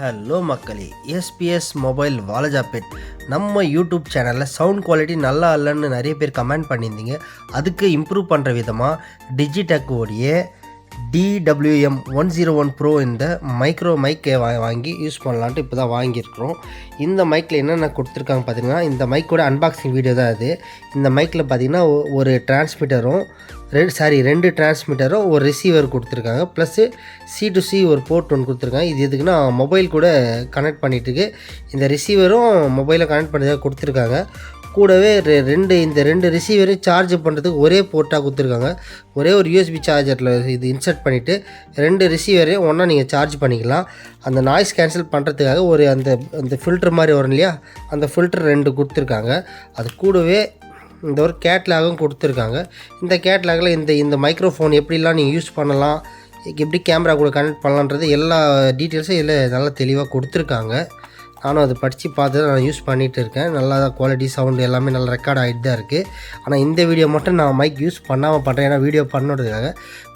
Hello மக்களே, SBS mobile வாலஜாபேட் நம்ம YouTube சேனலில் சவுண்ட் குவாலிட்டி நல்லா இல்லைன்னு நிறைய பேர் கமெண்ட் பண்ணியிருந்தீங்க. அதுக்கு இம்ப்ரூவ் பண்ணுற விதமாக டிஜிடெக் உடைய DWM-101 Pro இந்த மைக்ரோ மைக்கை வாங்கி யூஸ் பண்ணலான்ட்டு இப்போ தான் வாங்கியிருக்கிறோம். இந்த மைக்கில் என்னென்ன கொடுத்துருக்காங்க பார்த்தீங்கன்னா, இந்த மைக்கோட அன்பாக்சிங் வீடியோ தான் அது. இந்த மைக்கில் பார்த்தீங்கன்னா ஒரு டிரான்ஸ்மிட்டரும் ரெண்டு டிரான்ஸ்மிட்டரும் ஒரு ரிசீவர் கொடுத்துருக்காங்க. ப்ளஸ்ஸு C2C ஒரு போர்ட் ஒன்று கொடுத்துருக்காங்க. இது எதுக்குன்னா மொபைல் கூட கனெக்ட் பண்ணிகிட்டு இந்த ரிசீவரும் மொபைலில் கனெக்ட் பண்ணதாக கொடுத்துருக்காங்க. கூடவே இந்த ரெண்டு ரிசீவரையும் சார்ஜ் பண்ணுறதுக்கு ஒரே போர்ட்டாக கொடுத்துருக்காங்க. ஒரே ஒரு USB சார்ஜரில் இது இன்சர்ட் பண்ணிவிட்டு ரெண்டு ரிசீவரையும் ஒன்றா நீங்கள் சார்ஜ் பண்ணிக்கலாம். அந்த நாய்ஸ் கேன்சல் பண்ணுறதுக்காக அந்த ஃபில்டர் மாதிரி வரும் இல்லையா, அந்த ஃபில்டர் ரெண்டு கொடுத்துருக்காங்க. அது கூடவே இந்த ஒரு கேட்லாகும் கொடுத்துருக்காங்க. இந்த கேட்லாகில் இந்த மைக்ரோஃபோன் எப்படிலாம் நீங்கள் யூஸ் பண்ணலாம், எப்படி கேமரா கூட கனெக்ட் பண்ணலான்றது எல்லா டீட்டெயில்ஸும் இதில் நல்லா தெளிவாக கொடுத்துருக்காங்க. நானும் அதை படித்து பார்த்து நான் யூஸ் பண்ணிகிட்டு இருக்கேன். நல்லா தான் குவாலிட்டி சவுண்டு எல்லாமே நல்லா ரெக்கார்ட் ஆகிட்டு தான் இருக்குது. ஆனால் இந்த வீடியோ மட்டும் நான் மைக் யூஸ் பண்ணாமல் பண்ணுறேன், ஏன்னா வீடியோ பண்ணுறதுக்காக.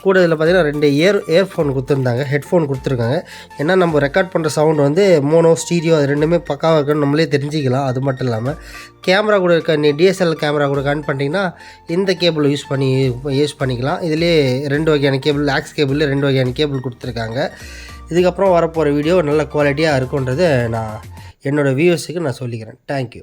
கூட இதில் பார்த்திங்கன்னா ரெண்டு இயர்ஃபோன் கொடுத்துருந்தாங்க, ஹெட்ஃபோன் கொடுத்துருக்காங்க. ஏன்னா நம்ம ரெக்கார்ட் பண்ணுற சவுண்டு மோனோ ஸ்டீரியோ அது ரெண்டுமே பக்காவாக இருக்குன்னு நம்மளே தெரிஞ்சிக்கலாம். அது மட்டும் இல்லாமல் கேமரா கூட இருக்க DSLR கேமரா கூட கனெக்ட் பண்ணிங்கன்னா இந்த கேபிள் யூஸ் பண்ணிக்கலாம். இதிலே ரெண்டு வகையான கேபிள், ஆக்ஸ் கேபிள் ரெண்டு வகையான கேபிள் கொடுத்துருக்காங்க. இதுக்கப்புறம் வரப்போகிற வீடியோ நல்ல குவாலிட்டியாக இருக்குன்றதை நான் என்னோடய வியூவர்ஸுக்கு நான் சொல்லிக்கிறேன். தேங்க்யூ.